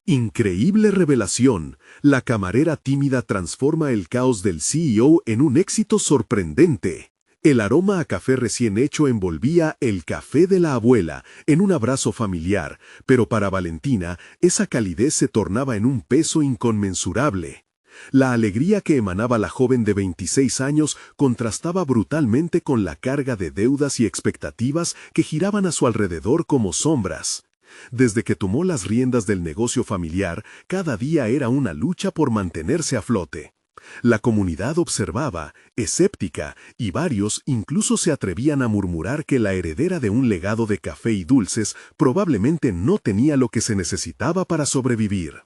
Increíble revelación. La camarera tímida transforma el caos del CEO en un éxito sorprendente. El aroma a café recién hecho envolvía el café de la abuela en un abrazo familiar, pero para Valentina esa calidez se tornaba en un peso inconmensurable. La alegría que emanaba la joven de 26 años contrastaba brutalmente con la carga de deudas y expectativas que giraban a su alrededor como sombras. Desde que tomó las riendas del negocio familiar, cada día era una lucha por mantenerse a flote. La comunidad observaba, escéptica, y varios incluso se atrevían a murmurar que la heredera de un legado de café y dulces probablemente no tenía lo que se necesitaba para sobrevivir.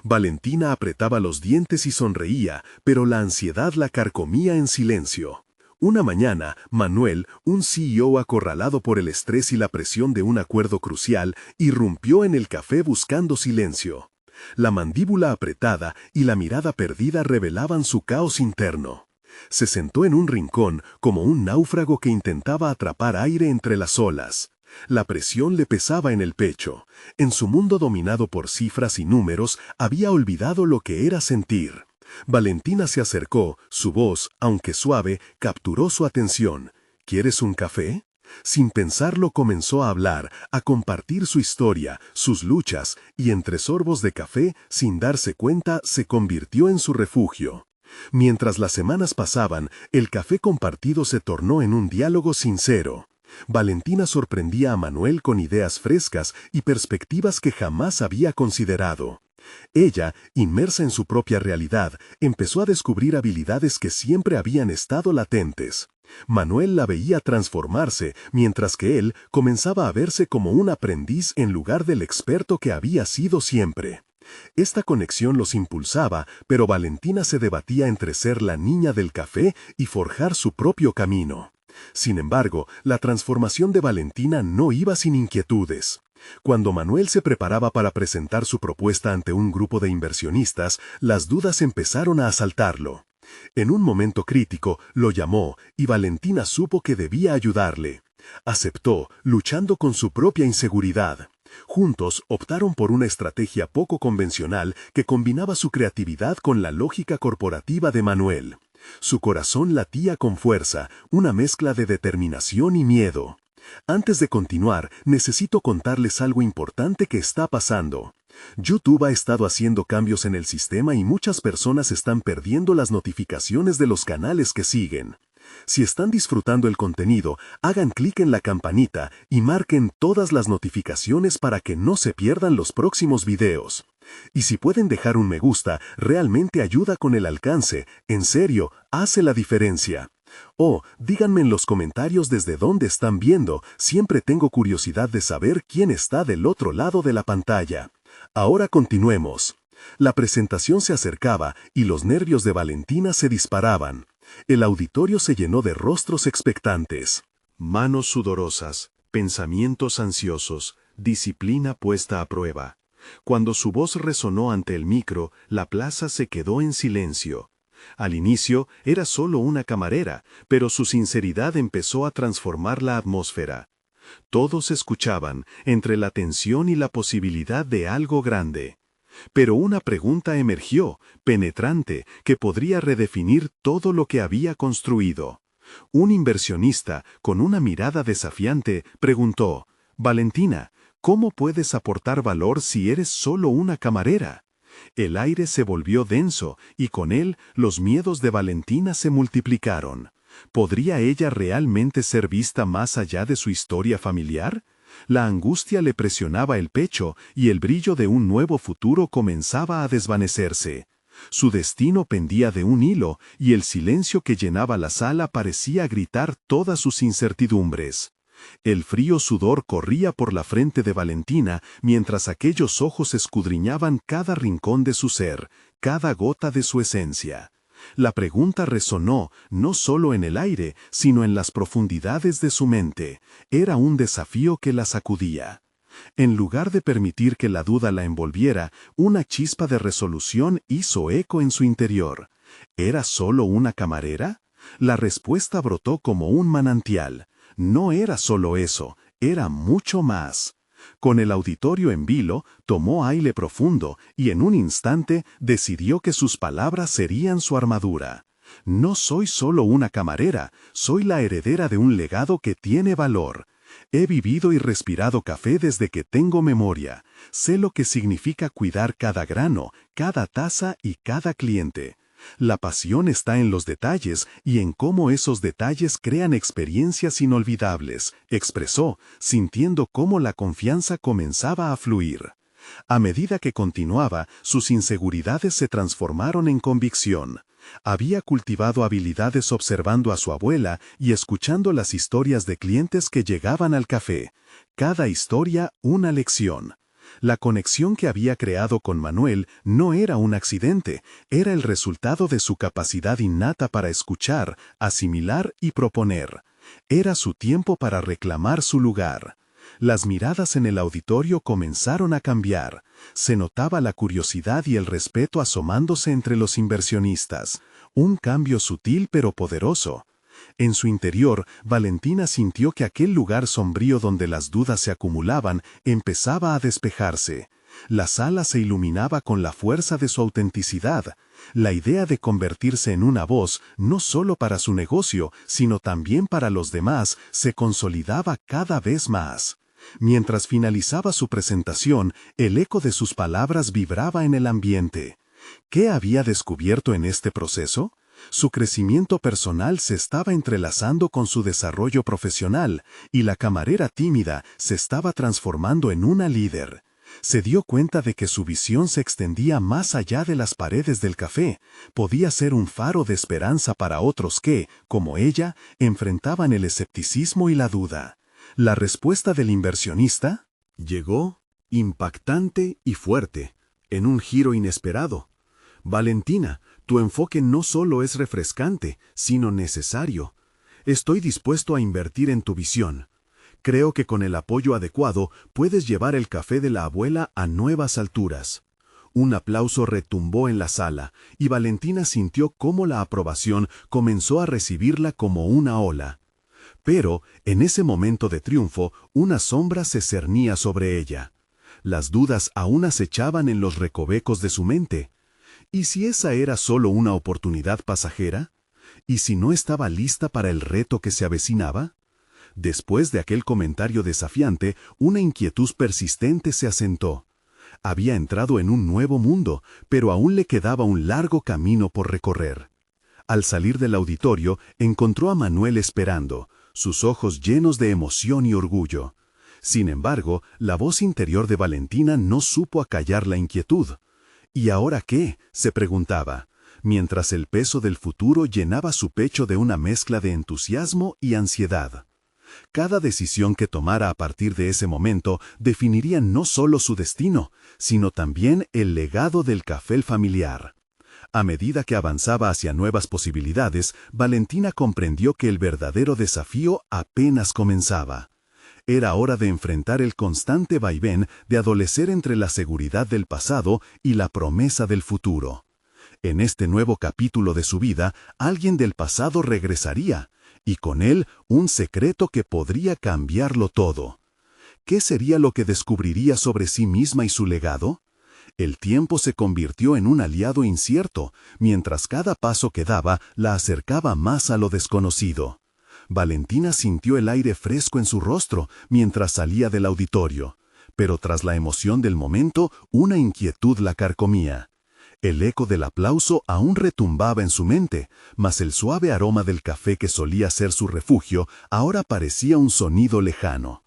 Valentina apretaba los dientes y sonreía, pero la ansiedad la carcomía en silencio. Una mañana, Manuel, un CEO acorralado por el estrés y la presión de un acuerdo crucial, irrumpió en el café buscando silencio. La mandíbula apretada y la mirada perdida revelaban su caos interno. Se sentó en un rincón como un náufrago que intentaba atrapar aire entre las olas. La presión le pesaba en el pecho. En su mundo dominado por cifras y números, había olvidado lo que era sentir. Valentina se acercó, su voz, aunque suave, capturó su atención. ¿Quieres un café? Sin pensarlo comenzó a hablar, a compartir su historia, sus luchas, y entre sorbos de café, sin darse cuenta, se convirtió en su refugio. Mientras las semanas pasaban, el café compartido se tornó en un diálogo sincero. Valentina sorprendía a Manuel con ideas frescas y perspectivas que jamás había considerado. Ella, inmersa en su propia realidad, empezó a descubrir habilidades que siempre habían estado latentes. Manuel la veía transformarse, mientras que él comenzaba a verse como un aprendiz en lugar del experto que había sido siempre. Esta conexión los impulsaba, pero Valentina se debatía entre ser la niña del café y forjar su propio camino. Sin embargo, la transformación de Valentina no iba sin inquietudes. Cuando Manuel se preparaba para presentar su propuesta ante un grupo de inversionistas, las dudas empezaron a asaltarlo. En un momento crítico, lo llamó y Valentina supo que debía ayudarle. Aceptó, luchando con su propia inseguridad. Juntos optaron por una estrategia poco convencional que combinaba su creatividad con la lógica corporativa de Manuel. Su corazón latía con fuerza, una mezcla de determinación y miedo. Antes de continuar, necesito contarles algo importante que está pasando. YouTube ha estado haciendo cambios en el sistema y muchas personas están perdiendo las notificaciones de los canales que siguen. Si están disfrutando el contenido, hagan clic en la campanita y marquen todas las notificaciones para que no se pierdan los próximos videos. Y si pueden dejar un me gusta, realmente ayuda con el alcance. En serio, hace la diferencia. Díganme en los comentarios desde dónde están viendo, siempre tengo curiosidad de saber quién está del otro lado de la pantalla. Ahora continuemos. La presentación se acercaba y los nervios de Valentina se disparaban. El auditorio se llenó de rostros expectantes. Manos sudorosas, pensamientos ansiosos, disciplina puesta a prueba. Cuando su voz resonó ante el micro, la plaza se quedó en silencio. Al inicio era solo una camarera, pero su sinceridad empezó a transformar la atmósfera. Todos escuchaban, entre la tensión y la posibilidad de algo grande. Pero una pregunta emergió, penetrante, que podría redefinir todo lo que había construido. Un inversionista, con una mirada desafiante, preguntó: «Valentina, ¿cómo puedes aportar valor si eres solo una camarera?». El aire se volvió denso, y con él los miedos de Valentina se multiplicaron. ¿Podría ella realmente ser vista más allá de su historia familiar? La angustia le presionaba el pecho, y el brillo de un nuevo futuro comenzaba a desvanecerse. Su destino pendía de un hilo, y el silencio que llenaba la sala parecía gritar todas sus incertidumbres. El frío sudor corría por la frente de Valentina, mientras aquellos ojos escudriñaban cada rincón de su ser, cada gota de su esencia. La pregunta resonó, no solo en el aire, sino en las profundidades de su mente. Era un desafío que la sacudía. En lugar de permitir que la duda la envolviera, una chispa de resolución hizo eco en su interior. ¿Era solo una camarera? La respuesta brotó como un manantial. No era solo eso, era mucho más. Con el auditorio en vilo, tomó aire profundo y en un instante decidió que sus palabras serían su armadura. No soy solo una camarera, soy la heredera de un legado que tiene valor. He vivido y respirado café desde que tengo memoria. Sé lo que significa cuidar cada grano, cada taza y cada cliente. La pasión está en los detalles y en cómo esos detalles crean experiencias inolvidables, expresó, sintiendo cómo la confianza comenzaba a fluir. A medida que continuaba, sus inseguridades se transformaron en convicción. Había cultivado habilidades observando a su abuela y escuchando las historias de clientes que llegaban al café. Cada historia una lección. La conexión que había creado con Manuel no era un accidente, era el resultado de su capacidad innata para escuchar, asimilar y proponer. Era su tiempo para reclamar su lugar. Las miradas en el auditorio comenzaron a cambiar. Se notaba la curiosidad y el respeto asomándose entre los inversionistas. Un cambio sutil pero poderoso. En su interior, Valentina sintió que aquel lugar sombrío donde las dudas se acumulaban empezaba a despejarse. La sala se iluminaba con la fuerza de su autenticidad. La idea de convertirse en una voz, no solo para su negocio, sino también para los demás, se consolidaba cada vez más. Mientras finalizaba su presentación, el eco de sus palabras vibraba en el ambiente. ¿Qué había descubierto en este proceso? Su crecimiento personal se estaba entrelazando con su desarrollo profesional, y la camarera tímida se estaba transformando en una líder. Se dio cuenta de que su visión se extendía más allá de las paredes del café. Podía ser un faro de esperanza para otros que, como ella, enfrentaban el escepticismo y la duda. La respuesta del inversionista llegó, impactante y fuerte, en un giro inesperado. Valentina, tu enfoque no solo es refrescante, sino necesario. Estoy dispuesto a invertir en tu visión. Creo que con el apoyo adecuado puedes llevar el café de la abuela a nuevas alturas. Un aplauso retumbó en la sala, y Valentina sintió cómo la aprobación comenzó a recibirla como una ola. Pero, en ese momento de triunfo, una sombra se cernía sobre ella. Las dudas aún acechaban en los recovecos de su mente. ¿Y si esa era solo una oportunidad pasajera? ¿Y si no estaba lista para el reto que se avecinaba? Después de aquel comentario desafiante, una inquietud persistente se asentó. Había entrado en un nuevo mundo, pero aún le quedaba un largo camino por recorrer. Al salir del auditorio, encontró a Manuel esperando, sus ojos llenos de emoción y orgullo. Sin embargo, la voz interior de Valentina no supo acallar la inquietud. ¿Y ahora qué?, se preguntaba, mientras el peso del futuro llenaba su pecho de una mezcla de entusiasmo y ansiedad. Cada decisión que tomara a partir de ese momento definiría no solo su destino, sino también el legado del café familiar. A medida que avanzaba hacia nuevas posibilidades, Valentina comprendió que el verdadero desafío apenas comenzaba. Era hora de enfrentar el constante vaivén de adolecer entre la seguridad del pasado y la promesa del futuro. En este nuevo capítulo de su vida, alguien del pasado regresaría, y con él un secreto que podría cambiarlo todo. ¿Qué sería lo que descubriría sobre sí misma y su legado? El tiempo se convirtió en un aliado incierto, mientras cada paso que daba la acercaba más a lo desconocido. Valentina sintió el aire fresco en su rostro mientras salía del auditorio, pero tras la emoción del momento, una inquietud la carcomía. El eco del aplauso aún retumbaba en su mente, mas el suave aroma del café que solía ser su refugio ahora parecía un sonido lejano.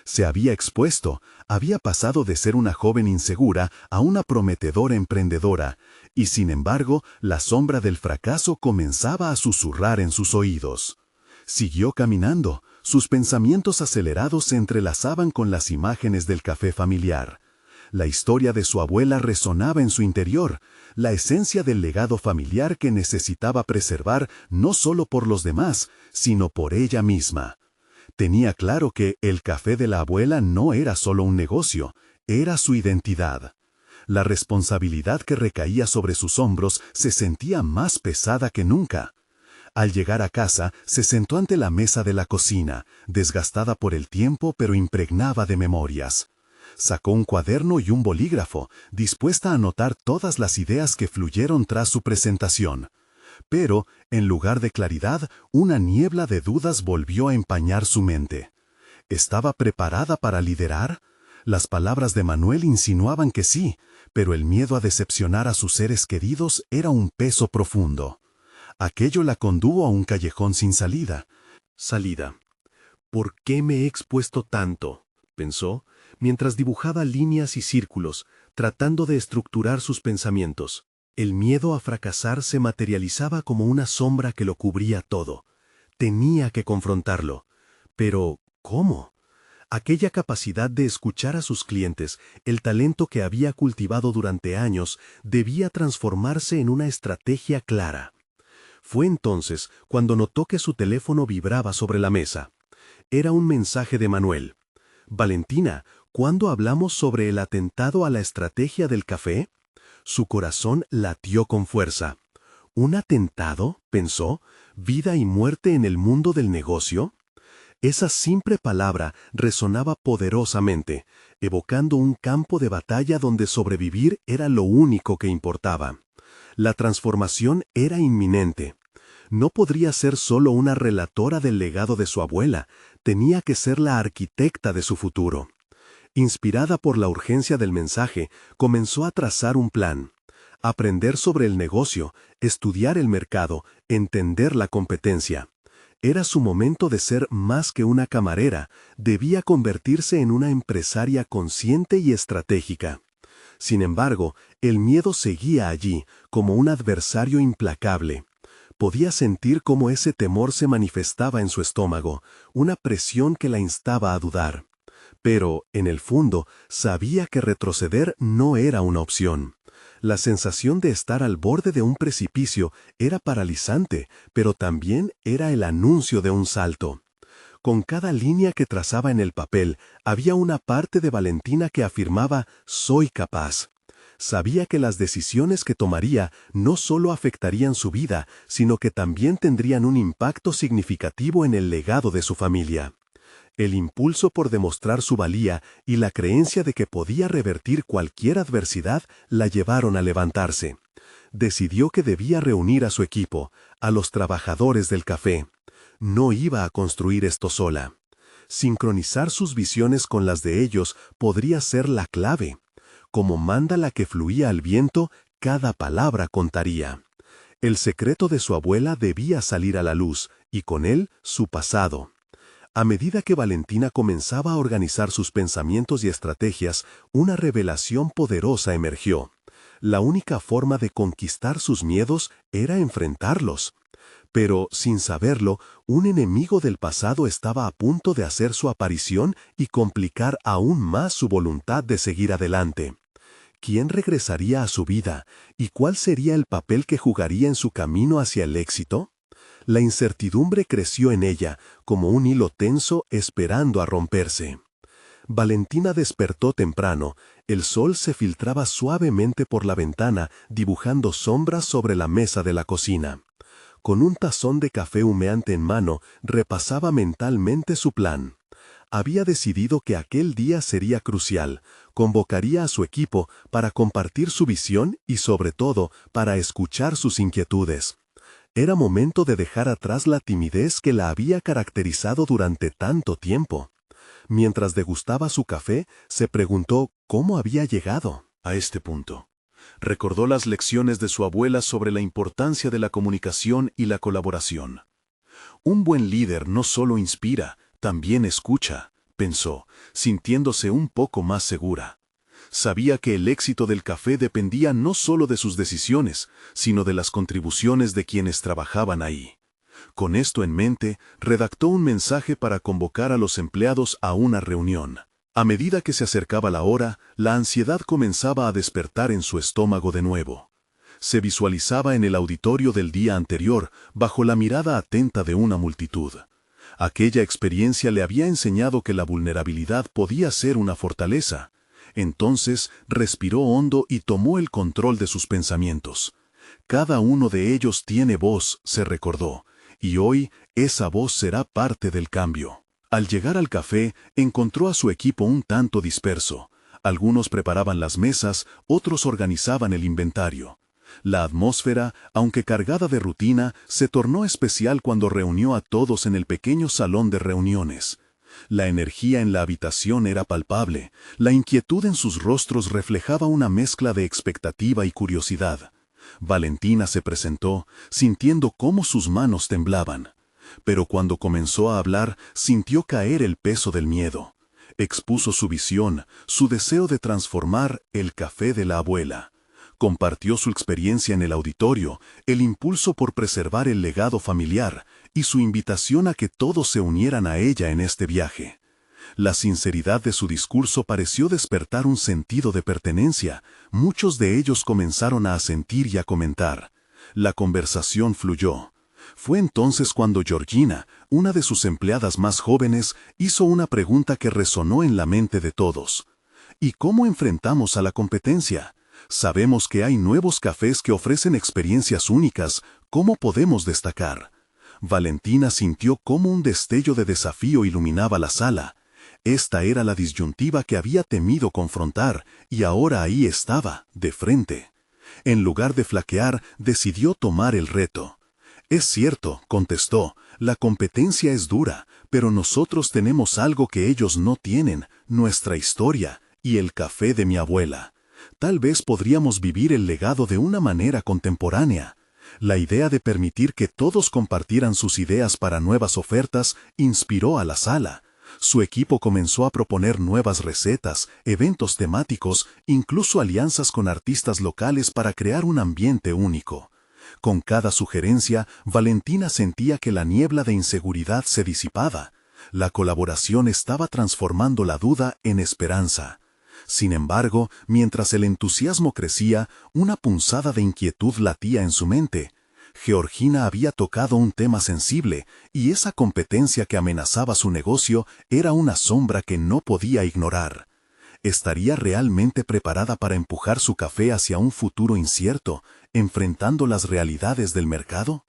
Se había expuesto, había pasado de ser una joven insegura a una prometedora emprendedora, y sin embargo, la sombra del fracaso comenzaba a susurrar en sus oídos. Siguió caminando, sus pensamientos acelerados se entrelazaban con las imágenes del café familiar. La historia de su abuela resonaba en su interior, la esencia del legado familiar que necesitaba preservar no solo por los demás, sino por ella misma. Tenía claro que el café de la abuela no era solo un negocio, era su identidad. La responsabilidad que recaía sobre sus hombros se sentía más pesada que nunca. Al llegar a casa, se sentó ante la mesa de la cocina, desgastada por el tiempo pero impregnada de memorias. Sacó un cuaderno y un bolígrafo, dispuesta a anotar todas las ideas que fluyeron tras su presentación. Pero, en lugar de claridad, una niebla de dudas volvió a empañar su mente. ¿Estaba preparada para liderar? Las palabras de Manuel insinuaban que sí, pero el miedo a decepcionar a sus seres queridos era un peso profundo. Aquello la condujo a un callejón sin salida. Salida. ¿Por qué me he expuesto tanto?, pensó, mientras dibujaba líneas y círculos, tratando de estructurar sus pensamientos. El miedo a fracasar se materializaba como una sombra que lo cubría todo. Tenía que confrontarlo. Pero, ¿cómo? Aquella capacidad de escuchar a sus clientes, el talento que había cultivado durante años, debía transformarse en una estrategia clara. Fue entonces cuando notó que su teléfono vibraba sobre la mesa. Era un mensaje de Manuel. «Valentina, ¿cuándo hablamos sobre el atentado a la estrategia del café?» Su corazón latió con fuerza. ¿Un atentado?, pensó. ¿Vida y muerte en el mundo del negocio? Esa simple palabra resonaba poderosamente, evocando un campo de batalla donde sobrevivir era lo único que importaba. La transformación era inminente. No podría ser solo una relatora del legado de su abuela, tenía que ser la arquitecta de su futuro. Inspirada por la urgencia del mensaje, comenzó a trazar un plan. Aprender sobre el negocio, estudiar el mercado, entender la competencia. Era su momento de ser más que una camarera, debía convertirse en una empresaria consciente y estratégica. Sin embargo, el miedo seguía allí, como un adversario implacable. Podía sentir cómo ese temor se manifestaba en su estómago, una presión que la instaba a dudar. Pero, en el fondo, sabía que retroceder no era una opción. La sensación de estar al borde de un precipicio era paralizante, pero también era el anuncio de un salto. Con cada línea que trazaba en el papel, había una parte de Valentina que afirmaba «soy capaz». Sabía que las decisiones que tomaría no solo afectarían su vida, sino que también tendrían un impacto significativo en el legado de su familia. El impulso por demostrar su valía y la creencia de que podía revertir cualquier adversidad la llevaron a levantarse. Decidió que debía reunir a su equipo, a los trabajadores del café. No iba a construir esto sola. Sincronizar sus visiones con las de ellos podría ser la clave. Como mándala que fluía al viento, cada palabra contaría. El secreto de su abuela debía salir a la luz, y con él su pasado. A medida que Valentina comenzaba a organizar sus pensamientos y estrategias, una revelación poderosa emergió. La única forma de conquistar sus miedos era enfrentarlos. Pero, sin saberlo, un enemigo del pasado estaba a punto de hacer su aparición y complicar aún más su voluntad de seguir adelante. ¿Quién regresaría a su vida? ¿Y cuál sería el papel que jugaría en su camino hacia el éxito? La incertidumbre creció en ella, como un hilo tenso esperando a romperse. Valentina despertó temprano. El sol se filtraba suavemente por la ventana, dibujando sombras sobre la mesa de la cocina. Con un tazón de café humeante en mano, repasaba mentalmente su plan. Había decidido que aquel día sería crucial. Convocaría a su equipo para compartir su visión y, sobre todo, para escuchar sus inquietudes. Era momento de dejar atrás la timidez que la había caracterizado durante tanto tiempo. Mientras degustaba su café, se preguntó cómo había llegado a este punto. Recordó las lecciones de su abuela sobre la importancia de la comunicación y la colaboración. Un buen líder no solo inspira, también escucha, pensó, sintiéndose un poco más segura. Sabía que el éxito del café dependía no solo de sus decisiones, sino de las contribuciones de quienes trabajaban ahí. Con esto en mente, redactó un mensaje para convocar a los empleados a una reunión. A medida que se acercaba la hora, la ansiedad comenzaba a despertar en su estómago de nuevo. Se visualizaba en el auditorio del día anterior, bajo la mirada atenta de una multitud. Aquella experiencia le había enseñado que la vulnerabilidad podía ser una fortaleza. Entonces respiró hondo y tomó el control de sus pensamientos. Cada uno de ellos tiene voz, se recordó, y hoy esa voz será parte del cambio. Al llegar al café, encontró a su equipo un tanto disperso. Algunos preparaban las mesas, otros organizaban el inventario. La atmósfera, aunque cargada de rutina, se tornó especial cuando reunió a todos en el pequeño salón de reuniones. La energía en la habitación era palpable, la inquietud en sus rostros reflejaba una mezcla de expectativa y curiosidad. Valentina se presentó, sintiendo cómo sus manos temblaban. Pero cuando comenzó a hablar, sintió caer el peso del miedo. Expuso su visión, su deseo de transformar el café de la abuela. Compartió su experiencia en el auditorio, el impulso por preservar el legado familiar y su invitación a que todos se unieran a ella en este viaje. La sinceridad de su discurso pareció despertar un sentido de pertenencia. Muchos de ellos comenzaron a asentir y a comentar. La conversación fluyó. Fue entonces cuando Georgina, una de sus empleadas más jóvenes, hizo una pregunta que resonó en la mente de todos. ¿Y cómo enfrentamos a la competencia? Sabemos que hay nuevos cafés que ofrecen experiencias únicas. ¿Cómo podemos destacar? Valentina sintió cómo un destello de desafío iluminaba la sala. Esta era la disyuntiva que había temido confrontar, y ahora ahí estaba, de frente. En lugar de flaquear, decidió tomar el reto. «Es cierto», contestó, «la competencia es dura, pero nosotros tenemos algo que ellos no tienen, nuestra historia y el café de mi abuela. Tal vez podríamos vivir el legado de una manera contemporánea». La idea de permitir que todos compartieran sus ideas para nuevas ofertas inspiró a la sala. Su equipo comenzó a proponer nuevas recetas, eventos temáticos, incluso alianzas con artistas locales para crear un ambiente único. Con cada sugerencia, Valentina sentía que la niebla de inseguridad se disipaba. La colaboración estaba transformando la duda en esperanza. Sin embargo, mientras el entusiasmo crecía, una punzada de inquietud latía en su mente. Georgina había tocado un tema sensible, y esa competencia que amenazaba su negocio era una sombra que no podía ignorar. ¿Estaría realmente preparada para empujar su café hacia un futuro incierto, enfrentando las realidades del mercado?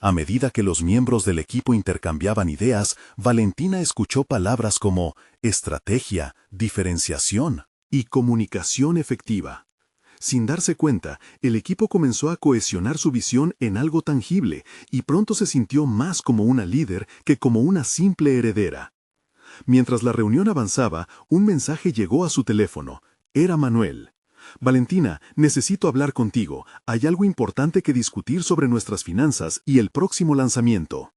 A medida que los miembros del equipo intercambiaban ideas, Valentina escuchó palabras como estrategia, diferenciación y comunicación efectiva. Sin darse cuenta, el equipo comenzó a cohesionar su visión en algo tangible y pronto se sintió más como una líder que como una simple heredera. Mientras la reunión avanzaba, un mensaje llegó a su teléfono. Era Manuel. «Valentina, necesito hablar contigo. Hay algo importante que discutir sobre nuestras finanzas y el próximo lanzamiento».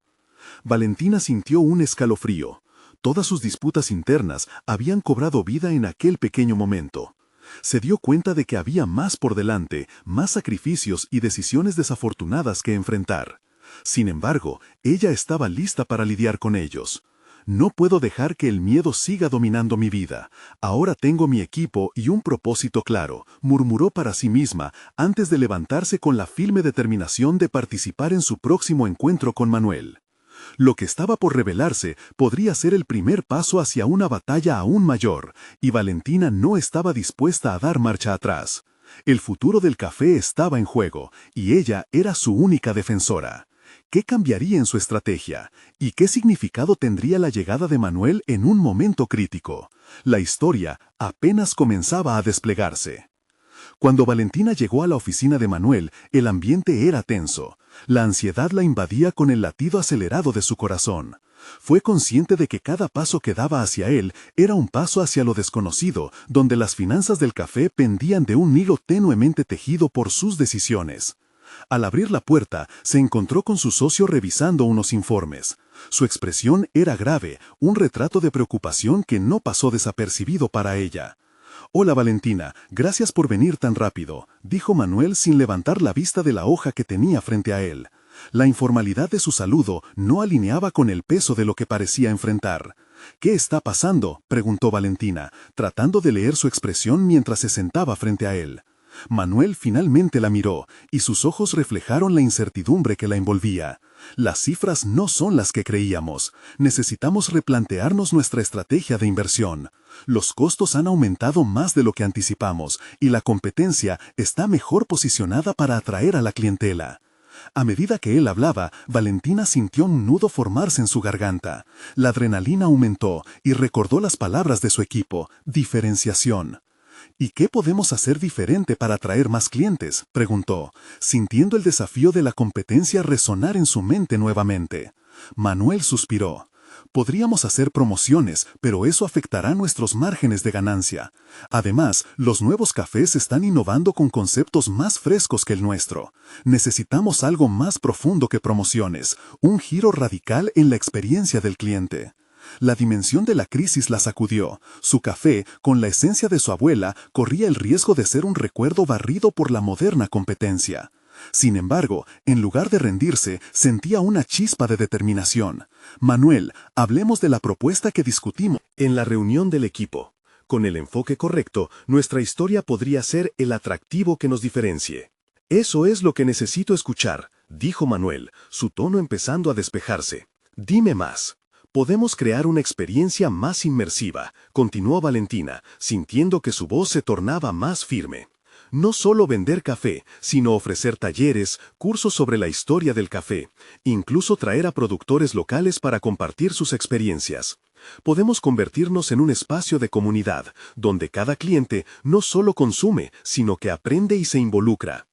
Valentina sintió un escalofrío. Todas sus disputas internas habían cobrado vida en aquel pequeño momento. Se dio cuenta de que había más por delante, más sacrificios y decisiones desafortunadas que enfrentar. Sin embargo, ella estaba lista para lidiar con ellos. «No puedo dejar que el miedo siga dominando mi vida. Ahora tengo mi equipo y un propósito claro», murmuró para sí misma antes de levantarse con la firme determinación de participar en su próximo encuentro con Manuel. Lo que estaba por revelarse podría ser el primer paso hacia una batalla aún mayor, y Valentina no estaba dispuesta a dar marcha atrás. El futuro del café estaba en juego, y ella era su única defensora. ¿Qué cambiaría en su estrategia? ¿Y qué significado tendría la llegada de Manuel en un momento crítico? La historia apenas comenzaba a desplegarse. Cuando Valentina llegó a la oficina de Manuel, el ambiente era tenso. La ansiedad la invadía con el latido acelerado de su corazón. Fue consciente de que cada paso que daba hacia él era un paso hacia lo desconocido, donde las finanzas del café pendían de un hilo tenuemente tejido por sus decisiones. Al abrir la puerta, se encontró con su socio revisando unos informes. Su expresión era grave, un retrato de preocupación que no pasó desapercibido para ella. «Hola Valentina, gracias por venir tan rápido», dijo Manuel sin levantar la vista de la hoja que tenía frente a él. La informalidad de su saludo no alineaba con el peso de lo que parecía enfrentar. «¿Qué está pasando?», preguntó Valentina, tratando de leer su expresión mientras se sentaba frente a él. Manuel finalmente la miró, y sus ojos reflejaron la incertidumbre que la envolvía. «Las cifras no son las que creíamos. Necesitamos replantearnos nuestra estrategia de inversión. Los costos han aumentado más de lo que anticipamos, y la competencia está mejor posicionada para atraer a la clientela». A medida que él hablaba, Valentina sintió un nudo formarse en su garganta. La adrenalina aumentó y recordó las palabras de su equipo: diferenciación. ¿Y qué podemos hacer diferente para atraer más clientes?, preguntó, sintiendo el desafío de la competencia resonar en su mente nuevamente. Manuel suspiró. Podríamos hacer promociones, pero eso afectará nuestros márgenes de ganancia. Además, los nuevos cafés están innovando con conceptos más frescos que el nuestro. Necesitamos algo más profundo que promociones, un giro radical en la experiencia del cliente. La dimensión de la crisis la sacudió. Su café, con la esencia de su abuela, corría el riesgo de ser un recuerdo barrido por la moderna competencia. Sin embargo, en lugar de rendirse, sentía una chispa de determinación. Manuel, hablemos de la propuesta que discutimos en la reunión del equipo. Con el enfoque correcto, nuestra historia podría ser el atractivo que nos diferencie. Eso es lo que necesito escuchar, dijo Manuel, su tono empezando a despejarse. Dime más. Podemos crear una experiencia más inmersiva, continuó Valentina, sintiendo que su voz se tornaba más firme. No solo vender café, sino ofrecer talleres, cursos sobre la historia del café, incluso traer a productores locales para compartir sus experiencias. Podemos convertirnos en un espacio de comunidad, donde cada cliente no solo consume, sino que aprende y se involucra.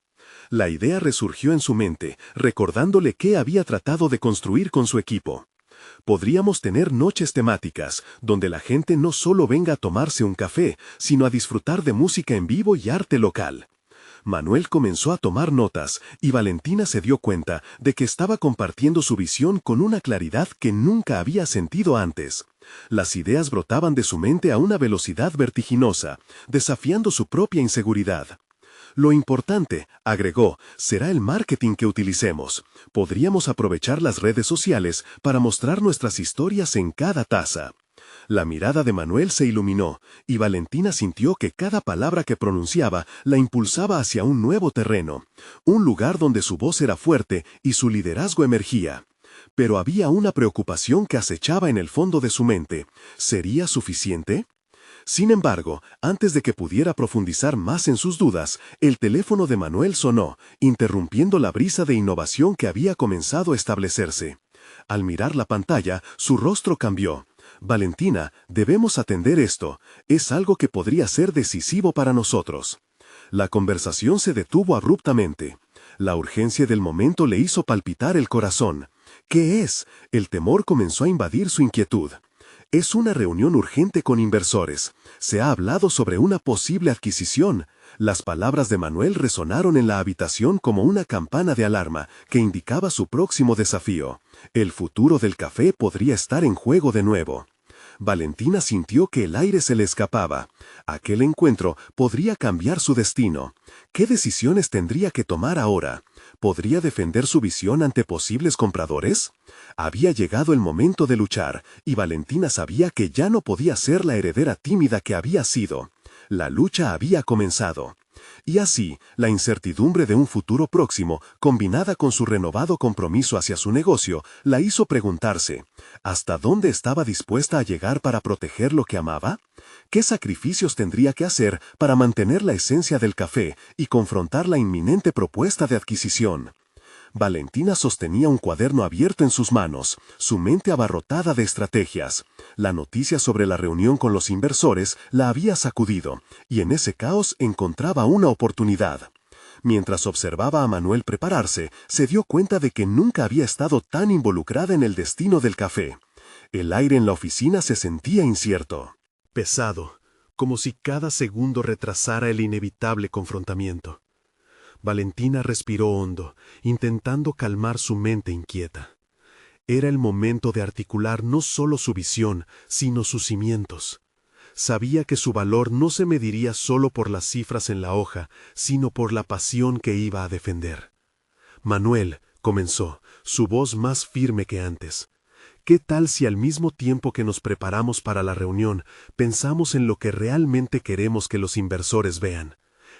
La idea resurgió en su mente, recordándole qué había tratado de construir con su equipo. Podríamos tener noches temáticas, donde la gente no solo venga a tomarse un café, sino a disfrutar de música en vivo y arte local. Manuel comenzó a tomar notas, y Valentina se dio cuenta de que estaba compartiendo su visión con una claridad que nunca había sentido antes. Las ideas brotaban de su mente a una velocidad vertiginosa, desafiando su propia inseguridad. Lo importante, agregó, será el marketing que utilicemos. Podríamos aprovechar las redes sociales para mostrar nuestras historias en cada taza. La mirada de Manuel se iluminó, y Valentina sintió que cada palabra que pronunciaba la impulsaba hacia un nuevo terreno, un lugar donde su voz era fuerte y su liderazgo emergía. Pero había una preocupación que acechaba en el fondo de su mente. ¿Sería suficiente? Sin embargo, antes de que pudiera profundizar más en sus dudas, el teléfono de Manuel sonó, interrumpiendo la brisa de innovación que había comenzado a establecerse. Al mirar la pantalla, su rostro cambió. Valentina, debemos atender esto. Es algo que podría ser decisivo para nosotros. La conversación se detuvo abruptamente. La urgencia del momento le hizo palpitar el corazón. ¿Qué es? El temor comenzó a invadir su inquietud. Es una reunión urgente con inversores. Se ha hablado sobre una posible adquisición. Las palabras de Manuel resonaron en la habitación como una campana de alarma que indicaba su próximo desafío. El futuro del café podría estar en juego de nuevo. Valentina sintió que el aire se le escapaba. Aquel encuentro podría cambiar su destino. ¿Qué decisiones tendría que tomar ahora? ¿Podría defender su visión ante posibles compradores? Había llegado el momento de luchar, y Valentina sabía que ya no podía ser la heredera tímida que había sido. La lucha había comenzado. Y así, la incertidumbre de un futuro próximo, combinada con su renovado compromiso hacia su negocio, la hizo preguntarse, ¿hasta dónde estaba dispuesta a llegar para proteger lo que amaba? ¿Qué sacrificios tendría que hacer para mantener la esencia del café y confrontar la inminente propuesta de adquisición? Valentina sostenía un cuaderno abierto en sus manos, su mente abarrotada de estrategias. La noticia sobre la reunión con los inversores la había sacudido, y en ese caos encontraba una oportunidad. Mientras observaba a Manuel prepararse, se dio cuenta de que nunca había estado tan involucrada en el destino del café. El aire en la oficina se sentía incierto. Pesado, como si cada segundo retrasara el inevitable confrontamiento. Valentina respiró hondo, intentando calmar su mente inquieta. Era el momento de articular no solo su visión, sino sus cimientos. Sabía que su valor no se mediría solo por las cifras en la hoja, sino por la pasión que iba a defender. Manuel, comenzó, su voz más firme que antes. ¿Qué tal si al mismo tiempo que nos preparamos para la reunión, pensamos en lo que realmente queremos que los inversores vean?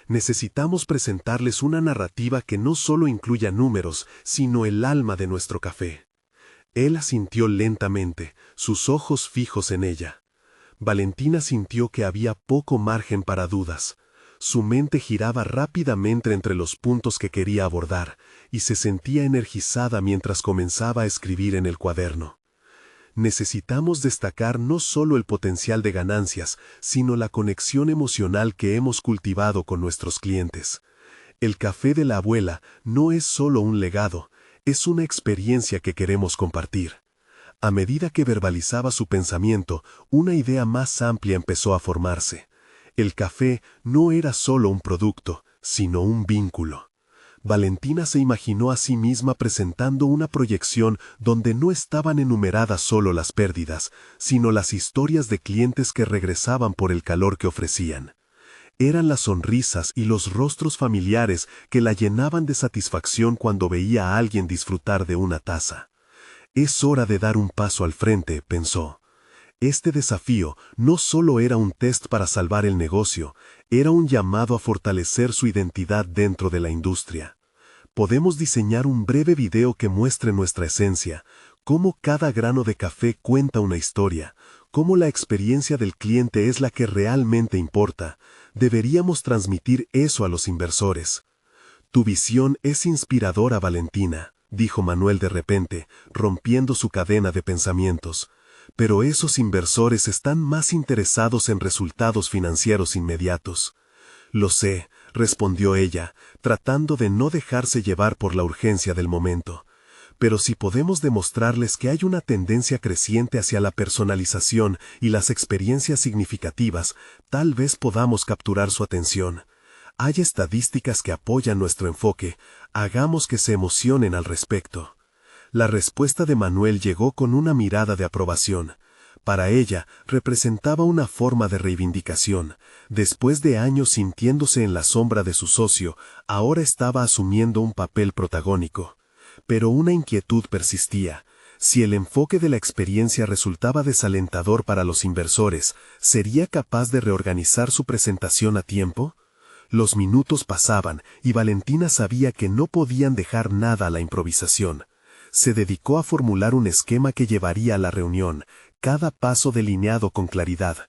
Necesitamos presentarles una narrativa que no solo incluya números, sino el alma de nuestro café. Él asintió lentamente, sus ojos fijos en ella. Valentina sintió que había poco margen para dudas. Su mente giraba rápidamente entre los puntos que quería abordar, y se sentía energizada mientras comenzaba a escribir en el cuaderno. Necesitamos destacar no solo el potencial de ganancias, sino la conexión emocional que hemos cultivado con nuestros clientes. El café de la abuela no es solo un legado, es una experiencia que queremos compartir. A medida que verbalizaba su pensamiento, una idea más amplia empezó a formarse. El café no era solo un producto, sino un vínculo. Valentina se imaginó a sí misma presentando una proyección donde no estaban enumeradas solo las pérdidas, sino las historias de clientes que regresaban por el calor que ofrecían. Eran las sonrisas y los rostros familiares que la llenaban de satisfacción cuando veía a alguien disfrutar de una taza. Es hora de dar un paso al frente, pensó. Este desafío no solo era un test para salvar el negocio, era un llamado a fortalecer su identidad dentro de la industria. Podemos diseñar un breve video que muestre nuestra esencia, cómo cada grano de café cuenta una historia, cómo la experiencia del cliente es la que realmente importa. Deberíamos transmitir eso a los inversores. Tu visión es inspiradora, Valentina, dijo Manuel de repente, rompiendo su cadena de pensamientos. Pero esos inversores están más interesados en resultados financieros inmediatos. Lo sé, respondió ella, tratando de no dejarse llevar por la urgencia del momento. Pero si podemos demostrarles que hay una tendencia creciente hacia la personalización y las experiencias significativas, tal vez podamos capturar su atención. Hay estadísticas que apoyan nuestro enfoque, hagamos que se emocionen al respecto. La respuesta de Manuel llegó con una mirada de aprobación. Para ella, representaba una forma de reivindicación. Después de años sintiéndose en la sombra de su socio, ahora estaba asumiendo un papel protagónico. Pero una inquietud persistía. Si el enfoque de la experiencia resultaba desalentador para los inversores, ¿sería capaz de reorganizar su presentación a tiempo? Los minutos pasaban, y Valentina sabía que no podían dejar nada a la improvisación. Se dedicó a formular un esquema que llevaría a la reunión, cada paso delineado con claridad.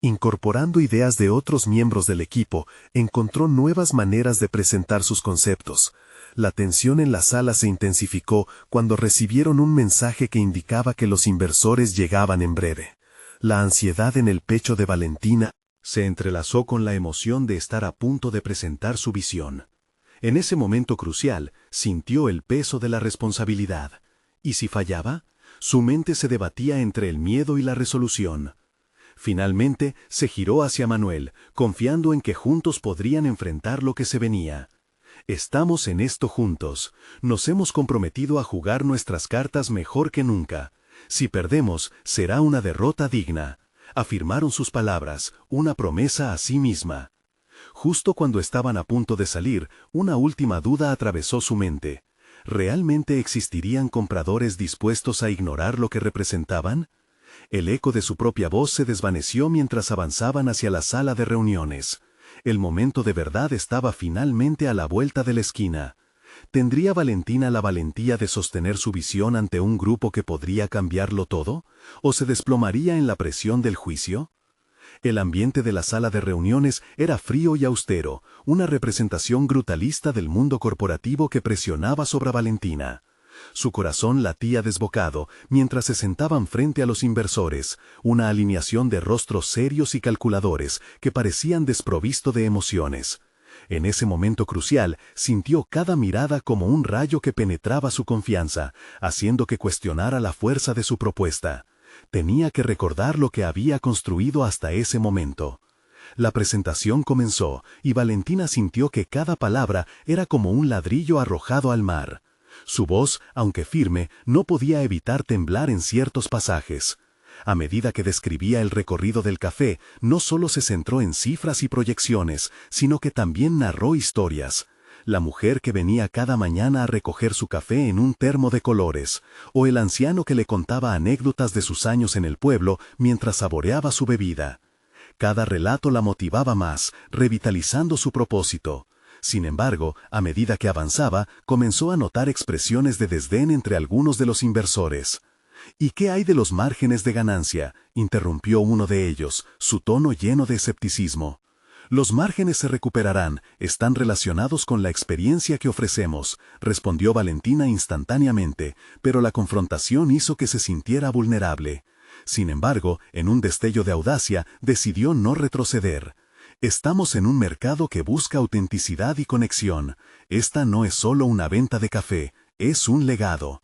Incorporando ideas de otros miembros del equipo, encontró nuevas maneras de presentar sus conceptos. La tensión en la sala se intensificó cuando recibieron un mensaje que indicaba que los inversores llegaban en breve. La ansiedad en el pecho de Valentina se entrelazó con la emoción de estar a punto de presentar su visión. En ese momento crucial, sintió el peso de la responsabilidad. ¿Y si fallaba? Su mente se debatía entre el miedo y la resolución. Finalmente, se giró hacia Manuel, confiando en que juntos podrían enfrentar lo que se venía. Estamos en esto juntos. Nos hemos comprometido a jugar nuestras cartas mejor que nunca. Si perdemos, será una derrota digna. Afirmaron sus palabras, una promesa a sí misma. Justo cuando estaban a punto de salir, una última duda atravesó su mente. ¿Realmente existirían compradores dispuestos a ignorar lo que representaban? El eco de su propia voz se desvaneció mientras avanzaban hacia la sala de reuniones. El momento de verdad estaba finalmente a la vuelta de la esquina. ¿Tendría Valentina la valentía de sostener su visión ante un grupo que podría cambiarlo todo? ¿O se desplomaría en la presión del juicio? El ambiente de la sala de reuniones era frío y austero, una representación brutalista del mundo corporativo que presionaba sobre Valentina. Su corazón latía desbocado mientras se sentaban frente a los inversores, una alineación de rostros serios y calculadores que parecían desprovisto de emociones. En ese momento crucial, sintió cada mirada como un rayo que penetraba su confianza, haciendo que cuestionara la fuerza de su propuesta. Tenía que recordar lo que había construido hasta ese momento. La presentación comenzó, y Valentina sintió que cada palabra era como un ladrillo arrojado al mar. Su voz, aunque firme, no podía evitar temblar en ciertos pasajes. A medida que describía el recorrido del café, no solo se centró en cifras y proyecciones, sino que también narró historias. La mujer que venía cada mañana a recoger su café en un termo de colores, o el anciano que le contaba anécdotas de sus años en el pueblo mientras saboreaba su bebida. Cada relato la motivaba más, revitalizando su propósito. Sin embargo, a medida que avanzaba, comenzó a notar expresiones de desdén entre algunos de los inversores. ¿Y qué hay de los márgenes de ganancia?, interrumpió uno de ellos, su tono lleno de escepticismo. Los márgenes se recuperarán, están relacionados con la experiencia que ofrecemos, respondió Valentina instantáneamente, pero la confrontación hizo que se sintiera vulnerable. Sin embargo, en un destello de audacia, decidió no retroceder. Estamos en un mercado que busca autenticidad y conexión. Esta no es solo una venta de café, es un legado.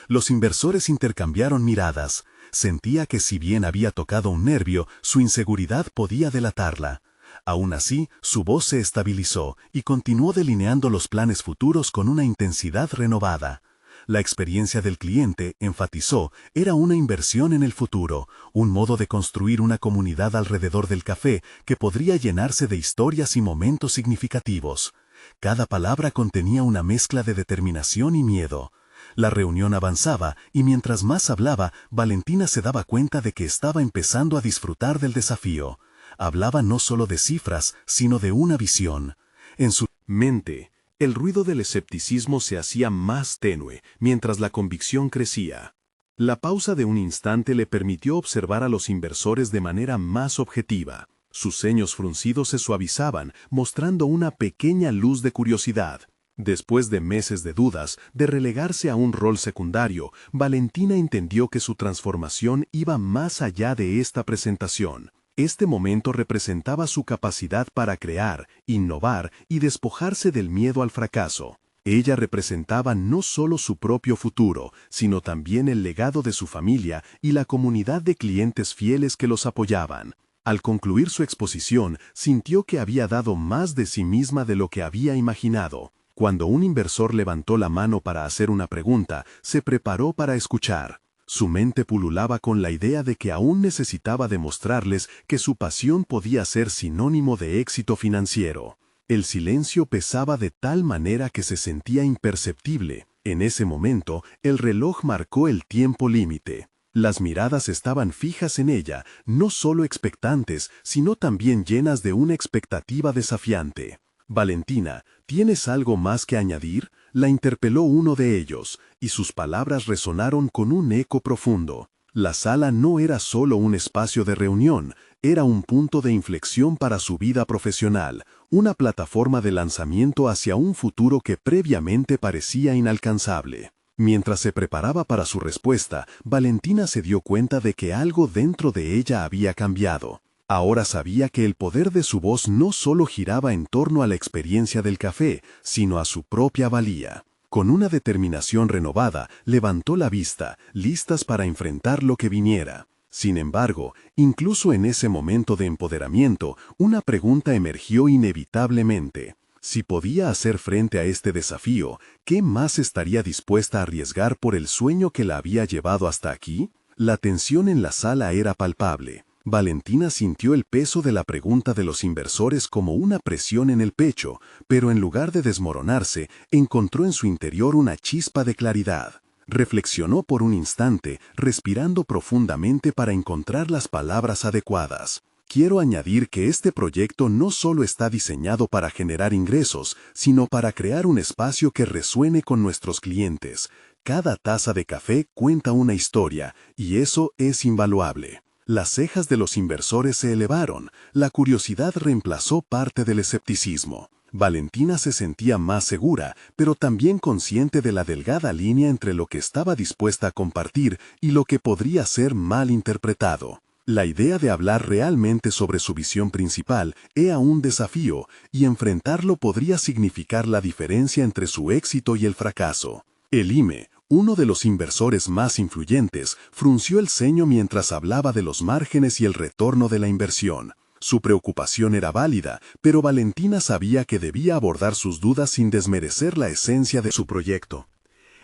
Los inversores intercambiaron miradas. Sentía que si bien había tocado un nervio, su inseguridad podía delatarla. Aún así, su voz se estabilizó y continuó delineando los planes futuros con una intensidad renovada. La experiencia del cliente, enfatizó, era una inversión en el futuro, un modo de construir una comunidad alrededor del café que podría llenarse de historias y momentos significativos. Cada palabra contenía una mezcla de determinación y miedo. La reunión avanzaba y mientras más hablaba, Valentina se daba cuenta de que estaba empezando a disfrutar del desafío. Hablaba no solo de cifras, sino de una visión. En su mente, el ruido del escepticismo se hacía más tenue, mientras la convicción crecía. La pausa de un instante le permitió observar a los inversores de manera más objetiva. Sus ceños fruncidos se suavizaban, mostrando una pequeña luz de curiosidad. Después de meses de dudas, de relegarse a un rol secundario, Valentina entendió que su transformación iba más allá de esta presentación. Este momento representaba su capacidad para crear, innovar y despojarse del miedo al fracaso. Ella representaba no solo su propio futuro, sino también el legado de su familia y la comunidad de clientes fieles que los apoyaban. Al concluir su exposición, sintió que había dado más de sí misma de lo que había imaginado. Cuando un inversor levantó la mano para hacer una pregunta, se preparó para escuchar. Su mente pululaba con la idea de que aún necesitaba demostrarles que su pasión podía ser sinónimo de éxito financiero. El silencio pesaba de tal manera que se sentía imperceptible. En ese momento, el reloj marcó el tiempo límite. Las miradas estaban fijas en ella, no solo expectantes, sino también llenas de una expectativa desafiante. «Valentina, ¿tienes algo más que añadir?», la interpeló uno de ellos, y sus palabras resonaron con un eco profundo. La sala no era solo un espacio de reunión, era un punto de inflexión para su vida profesional, una plataforma de lanzamiento hacia un futuro que previamente parecía inalcanzable. Mientras se preparaba para su respuesta, Valentina se dio cuenta de que algo dentro de ella había cambiado. Ahora sabía que el poder de su voz no solo giraba en torno a la experiencia del café, sino a su propia valía. Con una determinación renovada, levantó la vista, listas para enfrentar lo que viniera. Sin embargo, incluso en ese momento de empoderamiento, una pregunta emergió inevitablemente. Si podía hacer frente a este desafío, ¿qué más estaría dispuesta a arriesgar por el sueño que la había llevado hasta aquí? La tensión en la sala era palpable. Valentina sintió el peso de la pregunta de los inversores como una presión en el pecho, pero en lugar de desmoronarse, encontró en su interior una chispa de claridad. Reflexionó por un instante, respirando profundamente para encontrar las palabras adecuadas. Quiero añadir que este proyecto no solo está diseñado para generar ingresos, sino para crear un espacio que resuene con nuestros clientes. Cada taza de café cuenta una historia, y eso es invaluable. Las cejas de los inversores se elevaron, la curiosidad reemplazó parte del escepticismo. Valentina se sentía más segura, pero también consciente de la delgada línea entre lo que estaba dispuesta a compartir y lo que podría ser mal interpretado. La idea de hablar realmente sobre su visión principal era un desafío, y enfrentarlo podría significar la diferencia entre su éxito y el fracaso. El IME, uno de los inversores más influyentes, frunció el ceño mientras hablaba de los márgenes y el retorno de la inversión. Su preocupación era válida, pero Valentina sabía que debía abordar sus dudas sin desmerecer la esencia de su proyecto.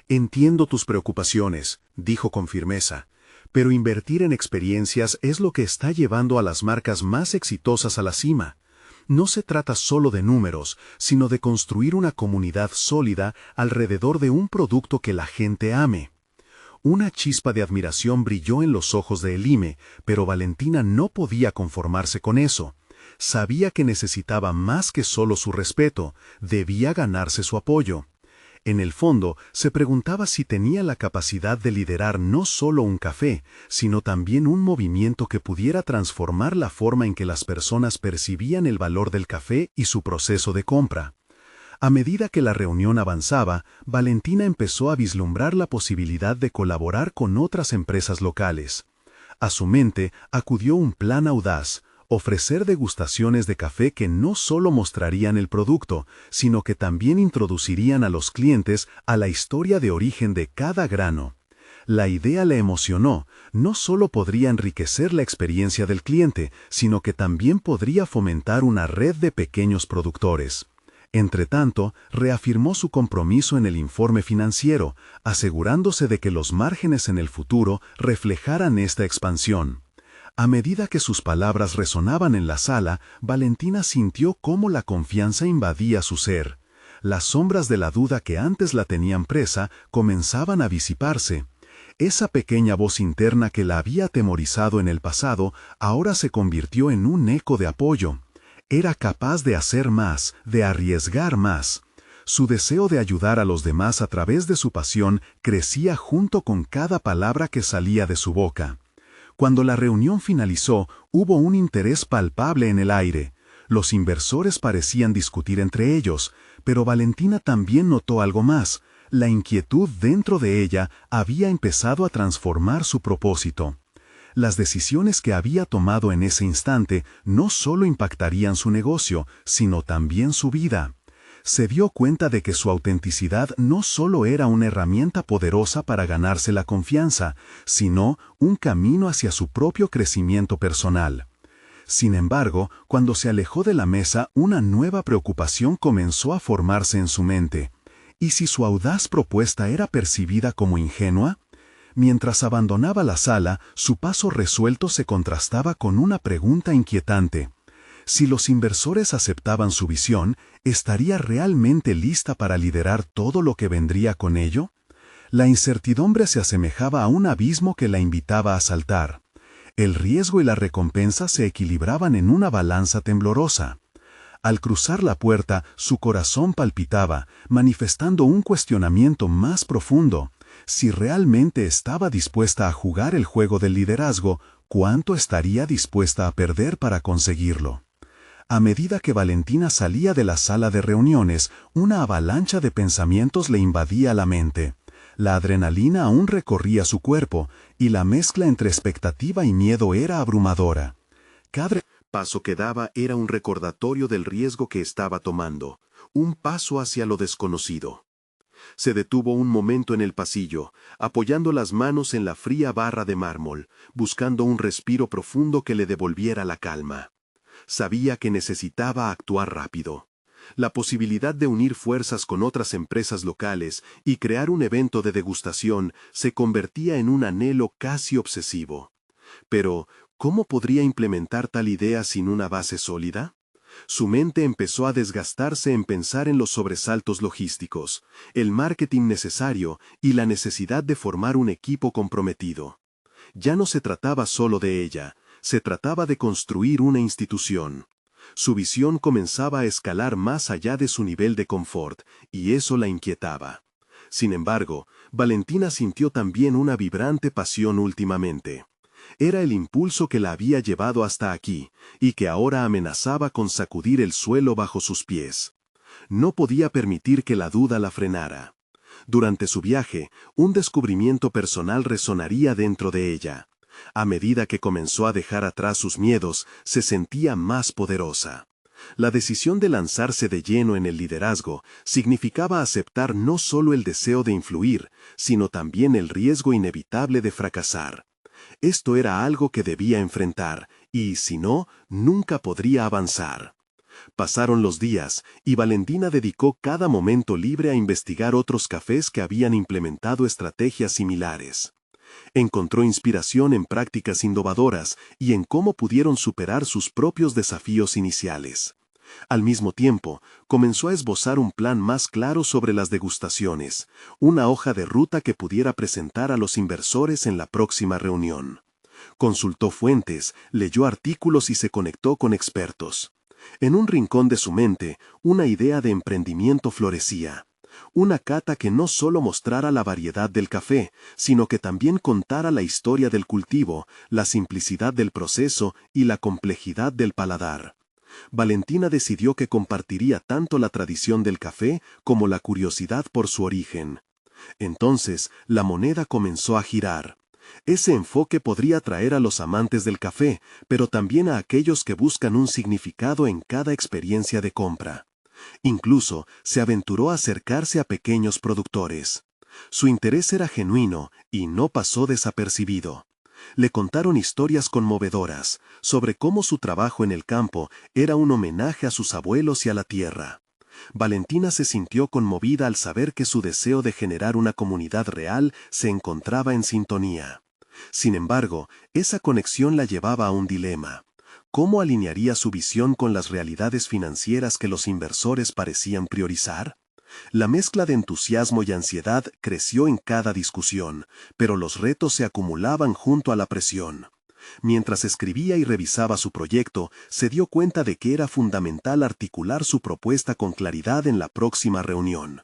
«Entiendo tus preocupaciones», dijo con firmeza, «pero invertir en experiencias es lo que está llevando a las marcas más exitosas a la cima. No se trata solo de números, sino de construir una comunidad sólida alrededor de un producto que la gente ame». Una chispa de admiración brilló en los ojos de Elime, pero Valentina no podía conformarse con eso. Sabía que necesitaba más que solo su respeto, debía ganarse su apoyo. En el fondo, se preguntaba si tenía la capacidad de liderar no solo un café, sino también un movimiento que pudiera transformar la forma en que las personas percibían el valor del café y su proceso de compra. A medida que la reunión avanzaba, Valentina empezó a vislumbrar la posibilidad de colaborar con otras empresas locales. A su mente acudió un plan audaz: ofrecer degustaciones de café que no solo mostrarían el producto, sino que también introducirían a los clientes a la historia de origen de cada grano. La idea le emocionó. No solo podría enriquecer la experiencia del cliente, sino que también podría fomentar una red de pequeños productores. Entretanto, reafirmó su compromiso en el informe financiero, asegurándose de que los márgenes en el futuro reflejaran esta expansión. A medida que sus palabras resonaban en la sala, Valentina sintió cómo la confianza invadía su ser. Las sombras de la duda que antes la tenían presa comenzaban a disiparse. Esa pequeña voz interna que la había atemorizado en el pasado ahora se convirtió en un eco de apoyo. Era capaz de hacer más, de arriesgar más. Su deseo de ayudar a los demás a través de su pasión crecía junto con cada palabra que salía de su boca. Cuando la reunión finalizó, hubo un interés palpable en el aire. Los inversores parecían discutir entre ellos, pero Valentina también notó algo más. La inquietud dentro de ella había empezado a transformar su propósito. Las decisiones que había tomado en ese instante no solo impactarían su negocio, sino también su vida. Se dio cuenta de que su autenticidad no solo era una herramienta poderosa para ganarse la confianza, sino un camino hacia su propio crecimiento personal. Sin embargo, cuando se alejó de la mesa, una nueva preocupación comenzó a formarse en su mente. ¿Y si su audaz propuesta era percibida como ingenua? Mientras abandonaba la sala, su paso resuelto se contrastaba con una pregunta inquietante. Si los inversores aceptaban su visión, ¿estaría realmente lista para liderar todo lo que vendría con ello? La incertidumbre se asemejaba a un abismo que la invitaba a saltar. El riesgo y la recompensa se equilibraban en una balanza temblorosa. Al cruzar la puerta, su corazón palpitaba, manifestando un cuestionamiento más profundo. Si realmente estaba dispuesta a jugar el juego del liderazgo, ¿cuánto estaría dispuesta a perder para conseguirlo? A medida que Valentina salía de la sala de reuniones, una avalancha de pensamientos le invadía la mente. La adrenalina aún recorría su cuerpo, y la mezcla entre expectativa y miedo era abrumadora. Cada paso que daba era un recordatorio del riesgo que estaba tomando, un paso hacia lo desconocido. Se detuvo un momento en el pasillo, apoyando las manos en la fría barra de mármol, buscando un respiro profundo que le devolviera la calma. Sabía que necesitaba actuar rápido. La posibilidad de unir fuerzas con otras empresas locales y crear un evento de degustación se convertía en un anhelo casi obsesivo. Pero, ¿cómo podría implementar tal idea sin una base sólida? Su mente empezó a desgastarse en pensar en los sobresaltos logísticos, el marketing necesario y la necesidad de formar un equipo comprometido. Ya no se trataba solo de ella, se trataba de construir una institución. Su visión comenzaba a escalar más allá de su nivel de confort, y eso la inquietaba. Sin embargo, Valentina sintió también una vibrante pasión últimamente. Era el impulso que la había llevado hasta aquí, y que ahora amenazaba con sacudir el suelo bajo sus pies. No podía permitir que la duda la frenara. Durante su viaje, un descubrimiento personal resonaría dentro de ella. A medida que comenzó a dejar atrás sus miedos, se sentía más poderosa. La decisión de lanzarse de lleno en el liderazgo significaba aceptar no solo el deseo de influir, sino también el riesgo inevitable de fracasar. Esto era algo que debía enfrentar, y si no, nunca podría avanzar. Pasaron los días, y Valentina dedicó cada momento libre a investigar otros cafés que habían implementado estrategias similares. Encontró inspiración en prácticas innovadoras y en cómo pudieron superar sus propios desafíos iniciales. Al mismo tiempo, comenzó a esbozar un plan más claro sobre las degustaciones, una hoja de ruta que pudiera presentar a los inversores en la próxima reunión. Consultó fuentes, leyó artículos y se conectó con expertos. En un rincón de su mente, una idea de emprendimiento florecía. Una cata que no solo mostrara la variedad del café, sino que también contara la historia del cultivo, la simplicidad del proceso y la complejidad del paladar. Valentina decidió que compartiría tanto la tradición del café como la curiosidad por su origen. Entonces, la moneda comenzó a girar. Ese enfoque podría atraer a los amantes del café, pero también a aquellos que buscan un significado en cada experiencia de compra. Incluso se aventuró a acercarse a pequeños productores. Su interés era genuino y no pasó desapercibido. Le contaron historias conmovedoras sobre cómo su trabajo en el campo era un homenaje a sus abuelos y a la tierra. Valentina se sintió conmovida al saber que su deseo de generar una comunidad real se encontraba en sintonía. Sin embargo, esa conexión la llevaba a un dilema. ¿Cómo alinearía su visión con las realidades financieras que los inversores parecían priorizar? La mezcla de entusiasmo y ansiedad creció en cada discusión, pero los retos se acumulaban junto a la presión. Mientras escribía y revisaba su proyecto, se dio cuenta de que era fundamental articular su propuesta con claridad en la próxima reunión.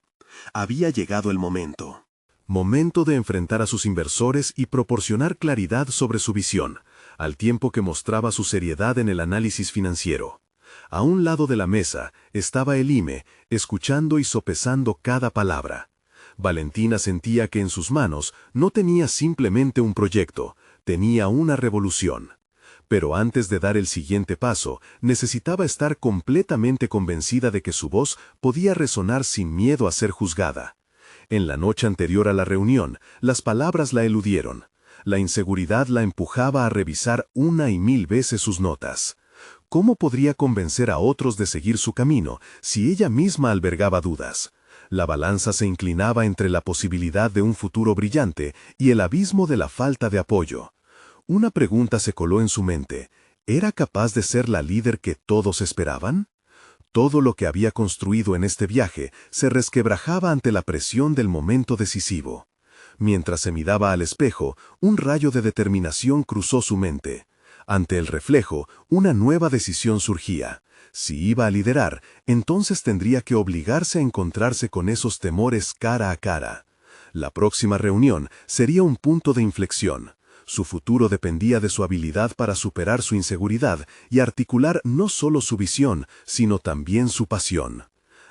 Había llegado el momento. Momento de enfrentar a sus inversores y proporcionar claridad sobre su visión, al tiempo que mostraba su seriedad en el análisis financiero. A un lado de la mesa estaba Elime, escuchando y sopesando cada palabra. Valentina sentía que en sus manos no tenía simplemente un proyecto, tenía una revolución. Pero antes de dar el siguiente paso, necesitaba estar completamente convencida de que su voz podía resonar sin miedo a ser juzgada. En la noche anterior a la reunión, las palabras la eludieron. La inseguridad la empujaba a revisar una y mil veces sus notas. ¿Cómo podría convencer a otros de seguir su camino si ella misma albergaba dudas? La balanza se inclinaba entre la posibilidad de un futuro brillante y el abismo de la falta de apoyo. Una pregunta se coló en su mente. ¿Era capaz de ser la líder que todos esperaban? Todo lo que había construido en este viaje se resquebrajaba ante la presión del momento decisivo. Mientras se miraba al espejo, un rayo de determinación cruzó su mente. Ante el reflejo, una nueva decisión surgía. Si iba a liderar, entonces tendría que obligarse a encontrarse con esos temores cara a cara. La próxima reunión sería un punto de inflexión. Su futuro dependía de su habilidad para superar su inseguridad y articular no solo su visión, sino también su pasión.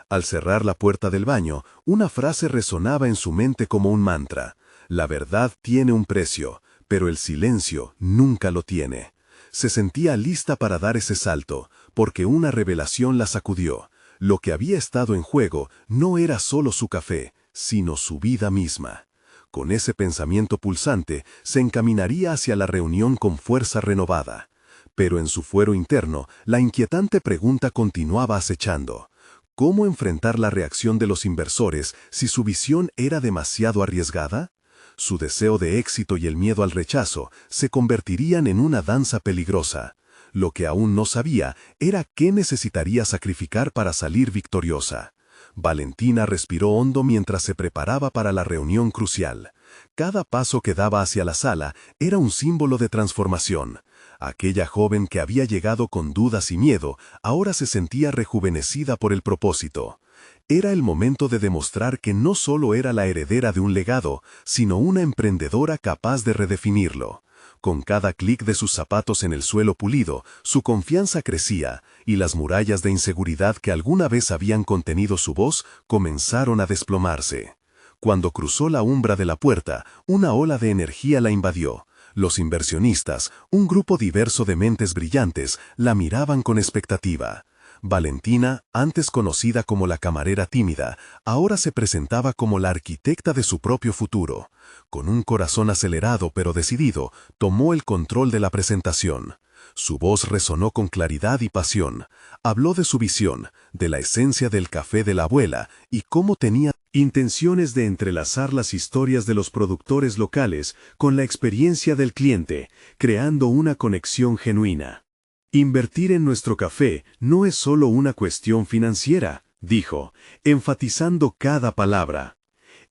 Al cerrar la puerta del baño, una frase resonaba en su mente como un mantra. La verdad tiene un precio, pero el silencio nunca lo tiene. Se sentía lista para dar ese salto, porque una revelación la sacudió. Lo que había estado en juego no era solo su café, sino su vida misma. Con ese pensamiento pulsante, se encaminaría hacia la reunión con fuerza renovada. Pero en su fuero interno, la inquietante pregunta continuaba acechando. ¿Cómo enfrentar la reacción de los inversores si su visión era demasiado arriesgada? Su deseo de éxito y el miedo al rechazo se convertirían en una danza peligrosa. Lo que aún no sabía era qué necesitaría sacrificar para salir victoriosa. Valentina respiró hondo mientras se preparaba para la reunión crucial. Cada paso que daba hacia la sala era un símbolo de transformación. Aquella joven que había llegado con dudas y miedo, ahora se sentía rejuvenecida por el propósito. Era el momento de demostrar que no solo era la heredera de un legado, sino una emprendedora capaz de redefinirlo. Con cada clic de sus zapatos en el suelo pulido, su confianza crecía, y las murallas de inseguridad que alguna vez habían contenido su voz comenzaron a desplomarse. Cuando cruzó la umbra de la puerta, una ola de energía la invadió. Los inversionistas, un grupo diverso de mentes brillantes, la miraban con expectativa. Valentina, antes conocida como la camarera tímida, ahora se presentaba como la arquitecta de su propio futuro. Con un corazón acelerado pero decidido, tomó el control de la presentación. Su voz resonó con claridad y pasión. Habló de su visión, de la esencia del café de la abuela y cómo tenía intenciones de entrelazar las historias de los productores locales con la experiencia del cliente, creando una conexión genuina. Invertir en nuestro café no es solo una cuestión financiera, dijo, enfatizando cada palabra.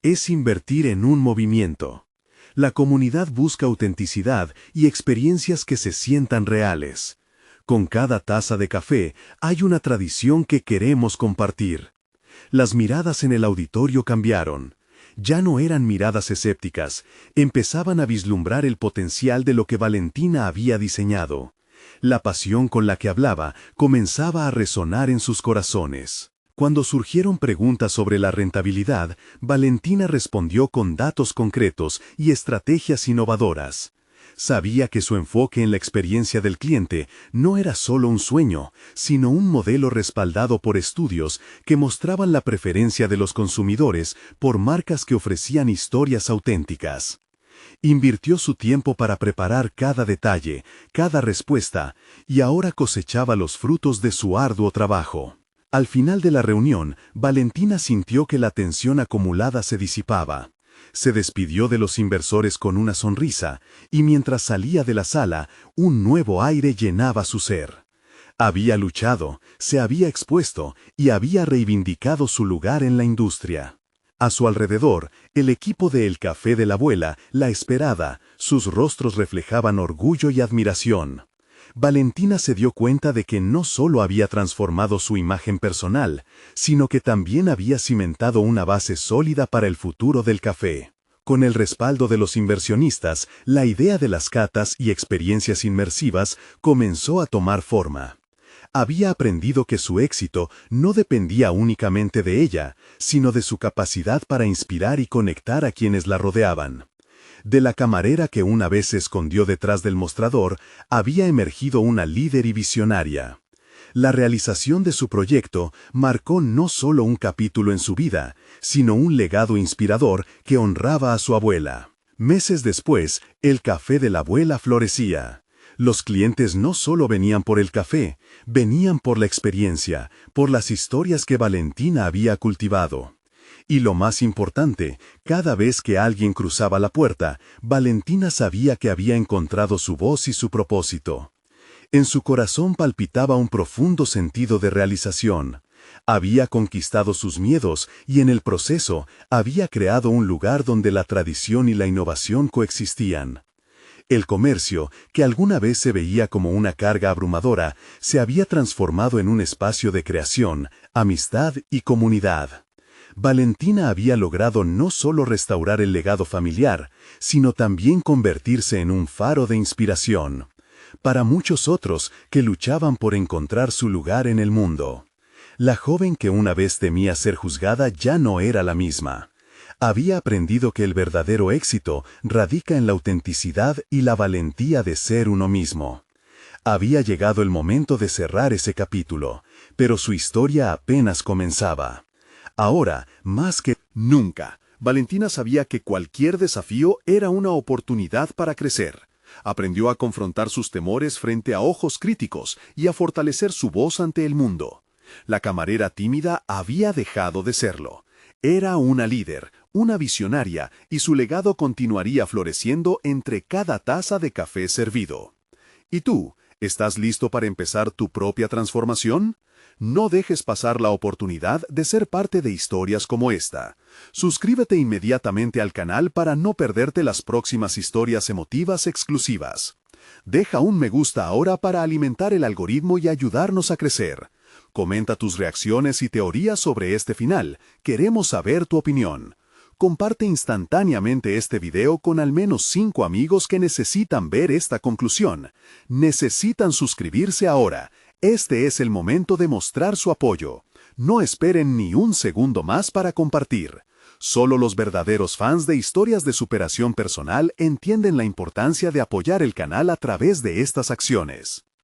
Es invertir en un movimiento. La comunidad busca autenticidad y experiencias que se sientan reales. Con cada taza de café hay una tradición que queremos compartir. Las miradas en el auditorio cambiaron. Ya no eran miradas escépticas, empezaban a vislumbrar el potencial de lo que Valentina había diseñado. La pasión con la que hablaba comenzaba a resonar en sus corazones. Cuando surgieron preguntas sobre la rentabilidad, Valentina respondió con datos concretos y estrategias innovadoras. Sabía que su enfoque en la experiencia del cliente no era solo un sueño, sino un modelo respaldado por estudios que mostraban la preferencia de los consumidores por marcas que ofrecían historias auténticas. Invirtió su tiempo para preparar cada detalle, cada respuesta, y ahora cosechaba los frutos de su arduo trabajo. Al final de la reunión, Valentina sintió que la tensión acumulada se disipaba. Se despidió de los inversores con una sonrisa, y mientras salía de la sala, un nuevo aire llenaba su ser. Había luchado, se había expuesto y había reivindicado su lugar en la industria. A su alrededor, el equipo de El Café de la Abuela la esperaba, sus rostros reflejaban orgullo y admiración. Valentina se dio cuenta de que no solo había transformado su imagen personal, sino que también había cimentado una base sólida para el futuro del café. Con el respaldo de los inversionistas, la idea de las catas y experiencias inmersivas comenzó a tomar forma. Había aprendido que su éxito no dependía únicamente de ella, sino de su capacidad para inspirar y conectar a quienes la rodeaban. De la camarera que una vez se escondió detrás del mostrador, había emergido una líder y visionaria. La realización de su proyecto marcó no solo un capítulo en su vida, sino un legado inspirador que honraba a su abuela. Meses después, el café de la abuela florecía. Los clientes no solo venían por el café, venían por la experiencia, por las historias que Valentina había cultivado. Y lo más importante, cada vez que alguien cruzaba la puerta, Valentina sabía que había encontrado su voz y su propósito. En su corazón palpitaba un profundo sentido de realización. Había conquistado sus miedos y en el proceso había creado un lugar donde la tradición y la innovación coexistían. El comercio, que alguna vez se veía como una carga abrumadora, se había transformado en un espacio de creación, amistad y comunidad. Valentina había logrado no solo restaurar el legado familiar, sino también convertirse en un faro de inspiración para muchos otros que luchaban por encontrar su lugar en el mundo. La joven que una vez temía ser juzgada ya no era la misma. Había aprendido que el verdadero éxito radica en la autenticidad y la valentía de ser uno mismo. Había llegado el momento de cerrar ese capítulo, pero su historia apenas comenzaba. Ahora, más que nunca, Valentina sabía que cualquier desafío era una oportunidad para crecer. Aprendió a confrontar sus temores frente a ojos críticos y a fortalecer su voz ante el mundo. La camarera tímida había dejado de serlo. Era una líder, una visionaria, y su legado continuaría floreciendo entre cada taza de café servido. ¿Y tú? ¿Estás listo para empezar tu propia transformación? No dejes pasar la oportunidad de ser parte de historias como esta. Suscríbete inmediatamente al canal para no perderte las próximas historias emotivas exclusivas. Deja un me gusta ahora para alimentar el algoritmo y ayudarnos a crecer. Comenta tus reacciones y teorías sobre este final. Queremos saber tu opinión. Comparte instantáneamente este video con al menos 5 amigos que necesitan ver esta conclusión. Necesitan suscribirse ahora. Este es el momento de mostrar su apoyo. No esperen ni un segundo más para compartir. Solo los verdaderos fans de historias de superación personal entienden la importancia de apoyar el canal a través de estas acciones.